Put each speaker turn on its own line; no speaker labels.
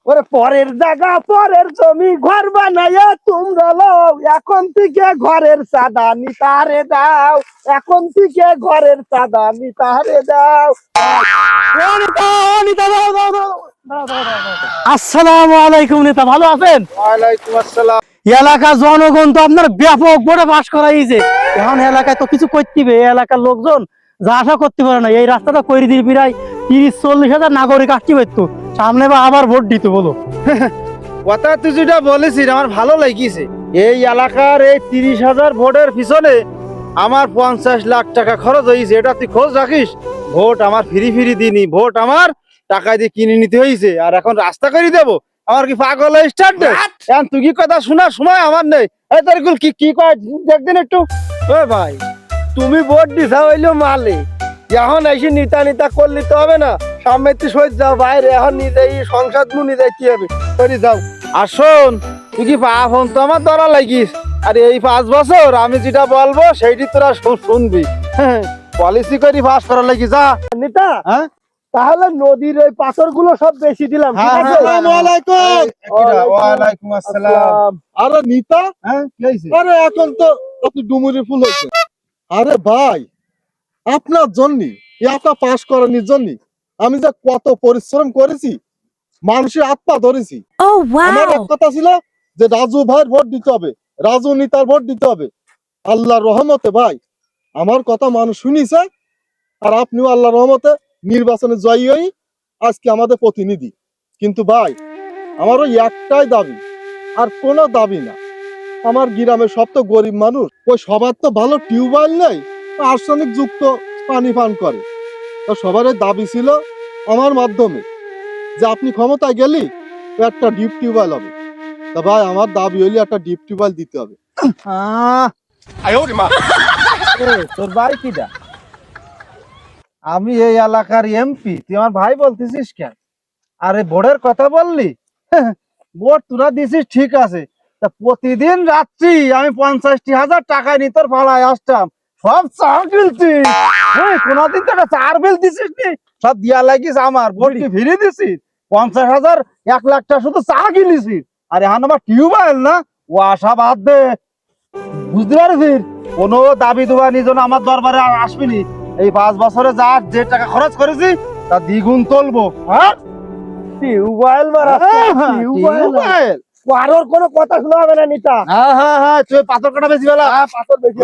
ওরে পরের জায়গা পরের জমি ঘর বানাইয়া তোমরা লও, এখন থেকে ঘরের চাঁদা নিতারে দাও, এখন থেকে ঘরের চাঁদা নিতারে দাও।
আসসালামু আলাইকুম নেতা, ভালো আছেন?
ওয়ালাইকুম আসসালাম।
এলাকার জনগণ তো আপনার ব্যাপক বড় বাস করাইছে। এখন এলাকায় তো কিছু করতে হবে, এই এলাকার লোকজন যা আশা করতে পারে না। এই রাস্তাটা করে দিয়ে প্রায় 30-40 হাজার নাগরিক আসতে পারতো, সামনে বা আবার ভোট দিতে বলো।
কথা তুই যেটা বলেছিস আমার ভালো লাগিছে। এই এলাকার এই 30,000 ভোটের পিছনে আমার 50 লাখ টাকা খরচ হয়েছে, এটা তুই খোঁজ রাখিস। ভোট আমার ফ্রি ফ্রি দিনি, ভোট আমার টাকা দিয়ে কিনে নিতে হয়েছে, আর এখন রাস্তা করে দেবো? আমার কি পাগল স্টার্ট দে? এখন তুই কি কথা শোনার সময় আমার নেই। এই তোর কি কি কয় দেখদিন একটু। ও ভাই, তুমি ভোট দিছা হইলো মালে, এখন এসে নিতা নিতা করলি তো হবে না। সামনে তুই সই যাও বাইরে, এখন নিজেই সংসার মু নিজে কি হবে করে যাও। আর শোন, তুই কি ফোন তো আমার ধরা লাগিস, আর এই 5 বছর আমি যেটা বলবো সেইটি তোরা শুনবি। পলিসি করে পাস করা লাগি যা নিতা। হ্যাঁ, তাহলে নদীর ওই পাথর গুলো সব বেশি দিলাম।
ওয়ালাইকুম আসসালাম। আরে নিতা, আরে এখন তো আপনি ডুমুরি ফুল হয়েছে। আরে ভাই, আপনার জন্য এটা পাস করানোর জন্য আমি যে কত পরিশ্রম করেছি, মানুষের আত্মা ধরেছি।
Oh
আমার
wow!
এক কথা ছিল যে রাজু ভাইয়ের ভোট দিতে হবে, রাজু নিতার ভোট দিতে হবে। আল্লাহর রহমতে ভাই আমার কথা মানুষ শুনিছে, আর আপনিও আল্লাহর রহমতে নির্বাচনে জয়ী হই আজকে আমাদের প্রতিনিধি। কিন্তু ভাই আমার ওই একটাই দাবি, আর কোনো দাবি না। আমার গ্রামের সব তো গরিব মানুষ, ওই সবার তো ভালো টিউবওয়েল নেই, আর্সেনিক যুক্ত পানি পান করে। তো সবার ওই দাবি ছিল আমার মাধ্যমে যে আপনি ক্ষমতায় গেলি একটা ডিপ টিউবওয়েল হবে। তা ভাই আমার দাবি হইলে একটা ডিপ টিউবওয়েল দিতে হবে।
তোর ভাই কিটা? আমি এই এলাকার এমপি, তুই আমার ভাই বলতেছিস কেন? আরে ভোটের কথা বললি, ভোট তোরা দিছিস ঠিক আছে, তা প্রতিদিন রাত্রি আমি 50,000 টাকা নিয়ে তোর পাড়ায় আসতাম, সব চা কিনছিস। কোনদিন তো একটা চার বিল দিছিস নি? সব দিয়া লাগিস আমার, ভোট কি ফিরে দিছিস? 50,000 1 লাখ শুধু চা কিনেছিস, আর এখন আমার টিউবওয়েল না, ও আশা বাদ দে। বুঝতে পারছিস? কোনো দাবি দুবা নিজন আমার দরবারে আসবি নি। এই 5 বছরে যা যে টাকা খরচ করেছি তা দ্বিগুণ তুলবো। হ্যাঁ, টিউবওয়েল মারা, টিউবওয়েল কারোর কোনো কথা শোনা হবে না নিতা। হ্যাঁ হ্যাঁ হ্যাঁ, তুই পাথর কাটা বেশি বেলা, পাথর বেশি।